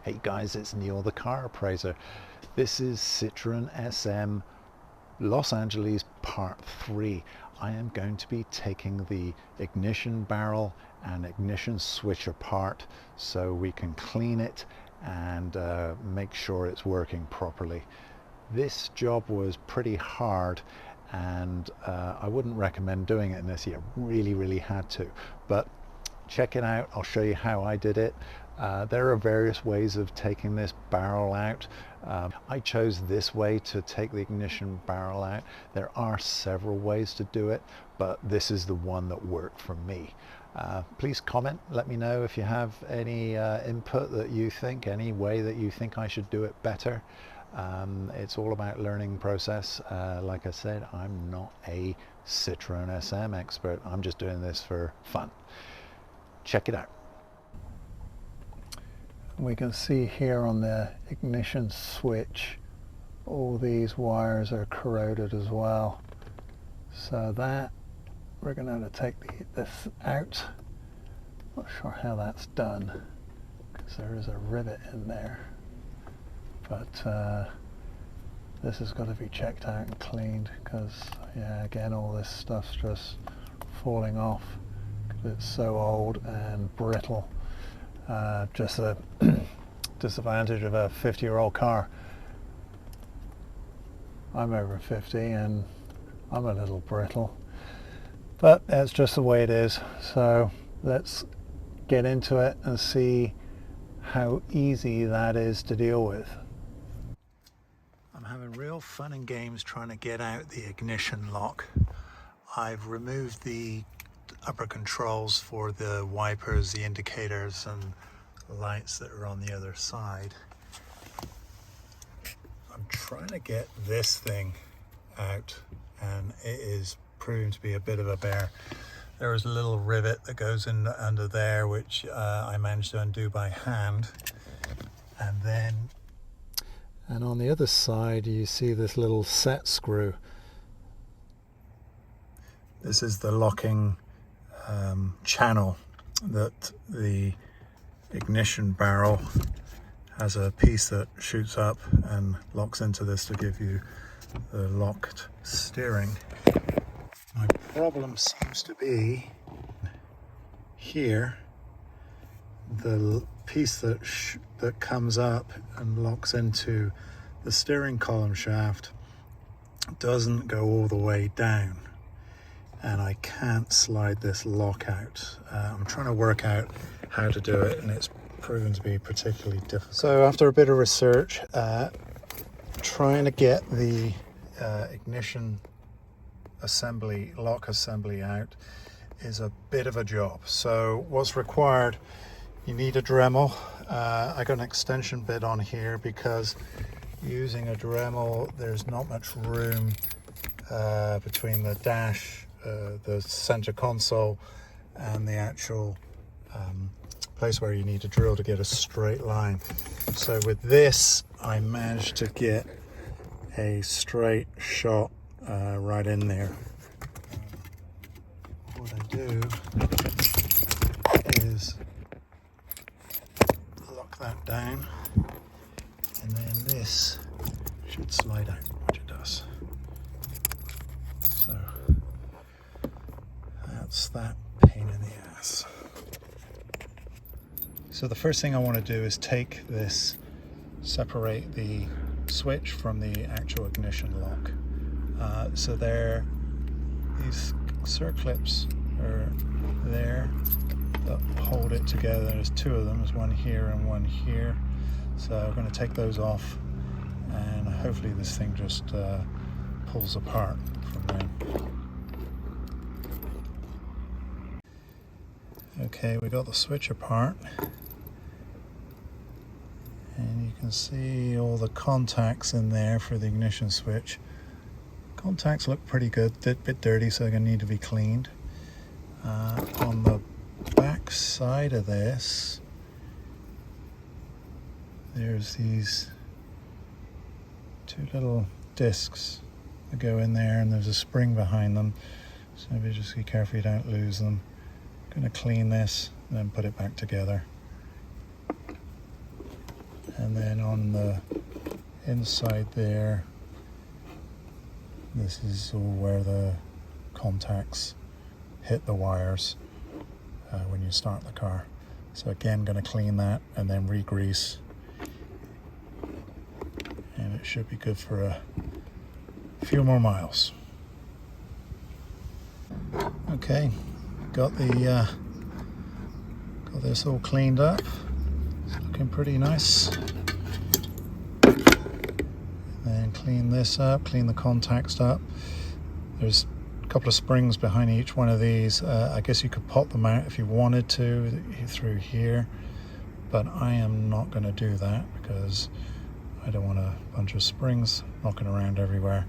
Hey guys, it's Neil the Car Appraiser. This is Citroen SM Los Angeles Part 3. I am going to be taking the ignition barrel and ignition switch apart so we can clean it and make sure it's working properly. This job was pretty hard and I wouldn't recommend doing it unless you really had to, but check it out. I'll show you how I did it. There are various ways of taking this barrel out. I chose this way to take the ignition barrel out. There are several ways to do it, but this is the one that worked for me. Please comment, let me know if you have any input that you think, any way that you think I should do it better. It's all about learning process. Like I said, I'm not a Citroen SM expert. I'm just doing this for fun. Check it out. We can see here on the ignition switch all these wires are corroded as well, so that we're going to have to take this out. Not sure how that's done because there is a rivet in there, but this has got to be checked out and cleaned because yeah, again, all this stuff's just falling off because it's so old and brittle. Just a disadvantage of a 50-year-old car. I'm over 50 and I'm a little brittle, but that's just the way it is. So let's get into it and see how easy that is to deal with. I'm having real fun and games trying to get out the ignition lock. I've removed the upper controls for the wipers, the indicators and lights that are on the other side. I'm trying to get this thing out and it is proving to be a bit of a bear. There is a little rivet that goes in under there which I managed to undo by hand, and on the other side you see this little set screw. This is the locking channel that the ignition barrel has a piece that shoots up and locks into this to give you the locked steering. My problem seems to be here. The piece that comes up and locks into the steering column shaft doesn't go all the way down, and I can't slide this lock out. I'm trying to work out how to do it and it's proven to be particularly difficult. So after a bit of research, trying to get the ignition assembly, lock assembly out is a bit of a job. So what's required, you need a Dremel. I got an extension bit on here because using a Dremel there's not much room between the dash, the center console and the actual place where you need to drill to get a straight line. So with this I managed to get a straight shot right in there. What I do is lock that down and then this should slide out, which it does. So that's that pain in the ass. So the first thing I want to do is take this, separate the switch from the actual ignition lock. So there, these circlips are there that hold it together. There's two of them, there's one here and one here. So I'm going to take those off and hopefully this thing just pulls apart from there. Okay, we got the switch apart. And you can see all the contacts in there for the ignition switch. Contacts look pretty good, a bit dirty, so they're going to need to be cleaned. On the back side of this, there's these two little discs that go in there, and there's a spring behind them. So maybe just be careful you don't lose them. I'm going to clean this and then put it back together. And then on the inside there, this is all where the contacts hit the wires when you start the car. So again, going to clean that and then re-grease, and it should be good for a few more miles. Okay, got this all cleaned up. It's looking pretty nice. Then clean this up, clean the contacts up. There's a couple of springs behind each one of these. I guess you could pop them out if you wanted to through here, but I am not going to do that because I don't want a bunch of springs knocking around everywhere,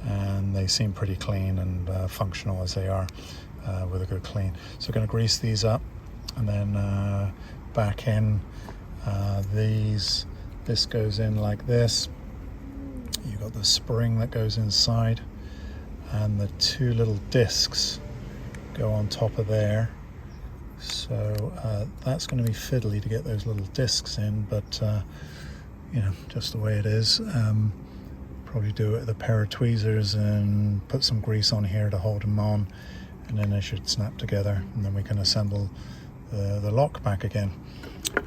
and they seem pretty clean and functional as they are with a good clean. So I'm going to grease these up, and then back in this goes in like this. You've got the spring that goes inside, and the two little discs go on top of there. So that's going to be fiddly to get those little discs in, but you know, just the way it is. Probably do it with a pair of tweezers and put some grease on here to hold them on, and then they should snap together, and then we can assemble the lock back again.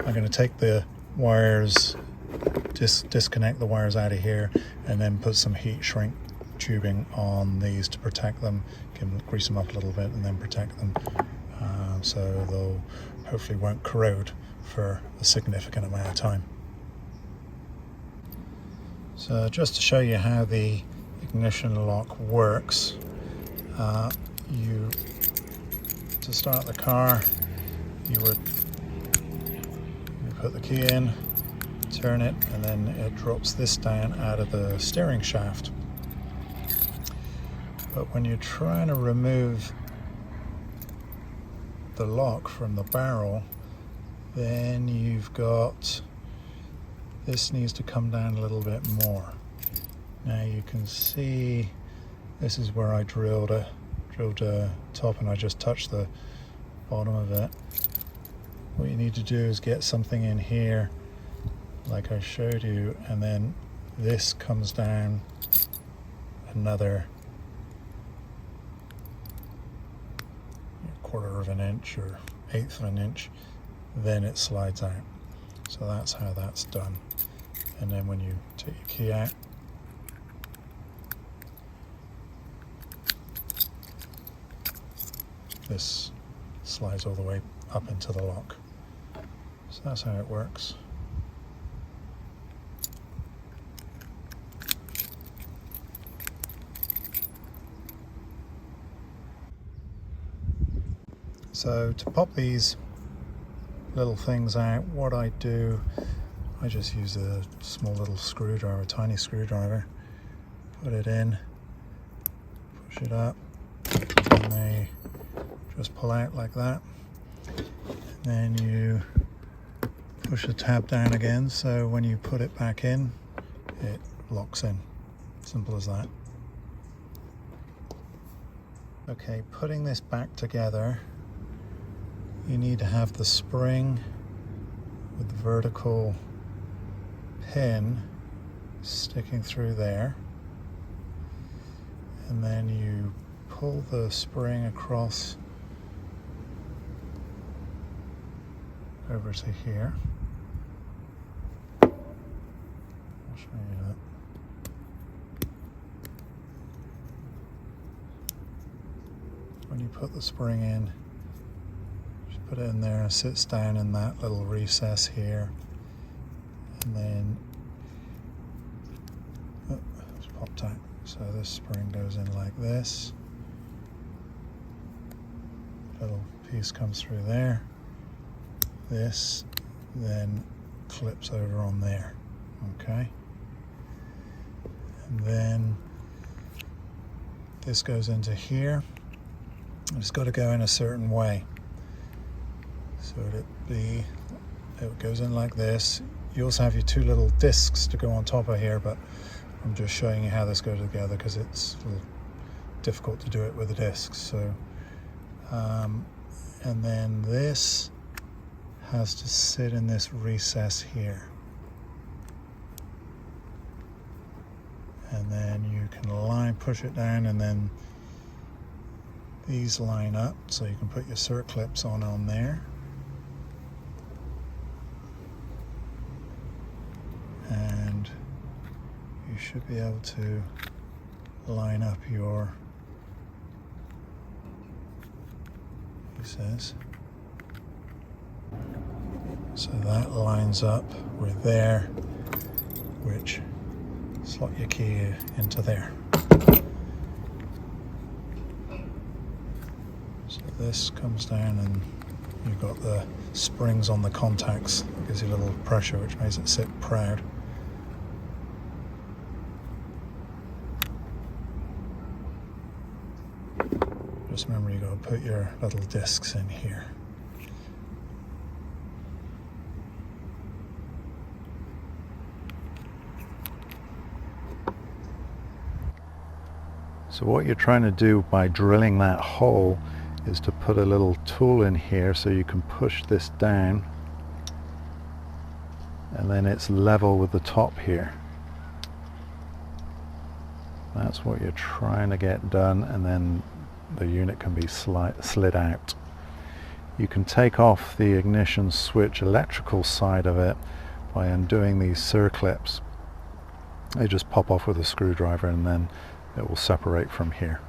I'm going to take the wires, disconnect the wires out of here, and then put some heat shrink tubing on these to protect them. Grease them up a little bit and then protect them, so they'll hopefully won't corrode for a significant amount of time. So just to show you how the ignition lock works, to start the car, you would put the key in, turn it, and then it drops this down out of the steering shaft. But when you're trying to remove the lock from the barrel, then you've got, this needs to come down a little bit more. Now you can see this is where I drilled a top, and I just touched the bottom of it. What you need to do is get something in here like I showed you, and then this comes down another quarter of an inch or eighth of an inch, then it slides out. So that's how that's done. And then when you take your key out, this slides all the way up into the lock. So that's how it works. So to pop these little things out, what I do, I just use a small little screwdriver, a tiny screwdriver, put it in, push it up, and they just pull out like that. And then you push the tab down again, so when you put it back in, it locks in. Simple as that. Okay, putting this back together, you need to have the spring with the vertical pin sticking through there, and then you pull the spring across over to here. I'll show you that. When you put the spring in, just put it in there, and it sits down in that little recess here, and then it's popped out. So this spring goes in like this. Little piece comes through there. This then clips over on there. Okay. And then this goes into here. It's got to go in a certain way. So it goes in like this. You also have your two little discs to go on top of here, but I'm just showing you how this goes together because it's a little difficult to do it with the discs. So, and then this has to sit in this recess here. and then you can push it down, and then these line up so you can put your circlips on there. And you should be able to line up your, he says, so that lines up with there, which slot your key into there. So this comes down and you've got the springs on the contacts, gives you a little pressure which makes it sit proud. Just remember you've got to put your little discs in here. So what you're trying to do by drilling that hole is to put a little tool in here so you can push this down, and then it's level with the top here. That's what you're trying to get done, and then the unit can be slid out. You can take off the ignition switch electrical side of it by undoing these circlips. They just pop off with a screwdriver and then it will separate from here.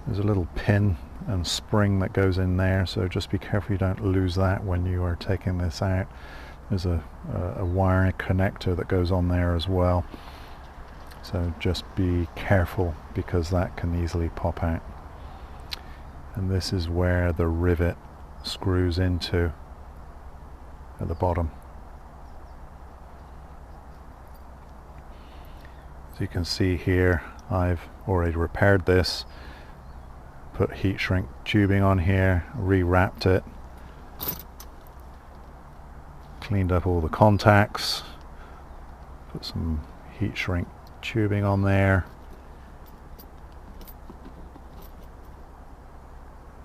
There's a little pin and spring that goes in there, so just be careful you don't lose that when you are taking this out. There's a wire connector that goes on there as well, so just be careful because that can easily pop out. And this is where the rivet screws into at the bottom. As you can see here, I've already repaired this, put heat shrink tubing on here, rewrapped it, cleaned up all the contacts, put some heat shrink tubing on there,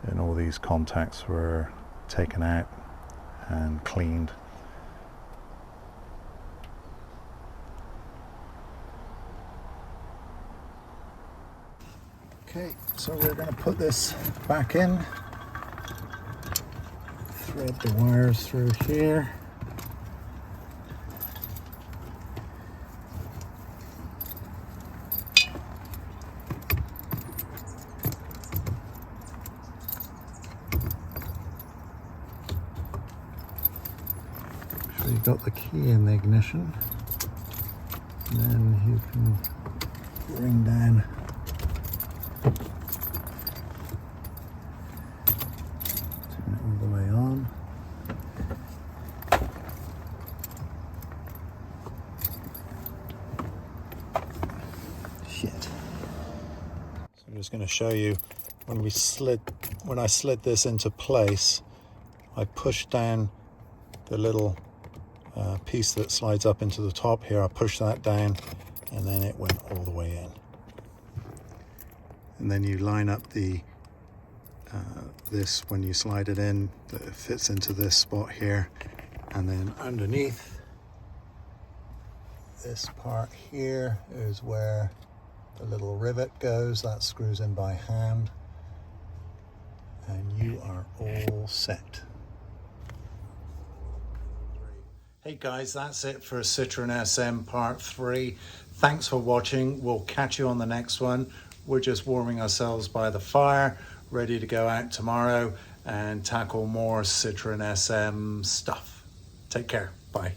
and all these contacts were taken out and cleaned. Okay, so we're going to put this back in, thread the wires through here. So you've got the key in the ignition, and then you can bring down I'm just going to show you when I slid this into place, I pushed down the little piece that slides up into the top here. I pushed that down and then it went all the way in. And then you line up the this when you slide it in, that it fits into this spot here, and then underneath this part here is where the little rivet goes. That screws in by hand, and you are all set. Hey guys, that's it for Citroen SM Part 3. Thanks for watching. We'll catch you on the next one. We're just warming ourselves by the fire, ready to go out tomorrow and tackle more Citroen SM stuff. Take care. Bye.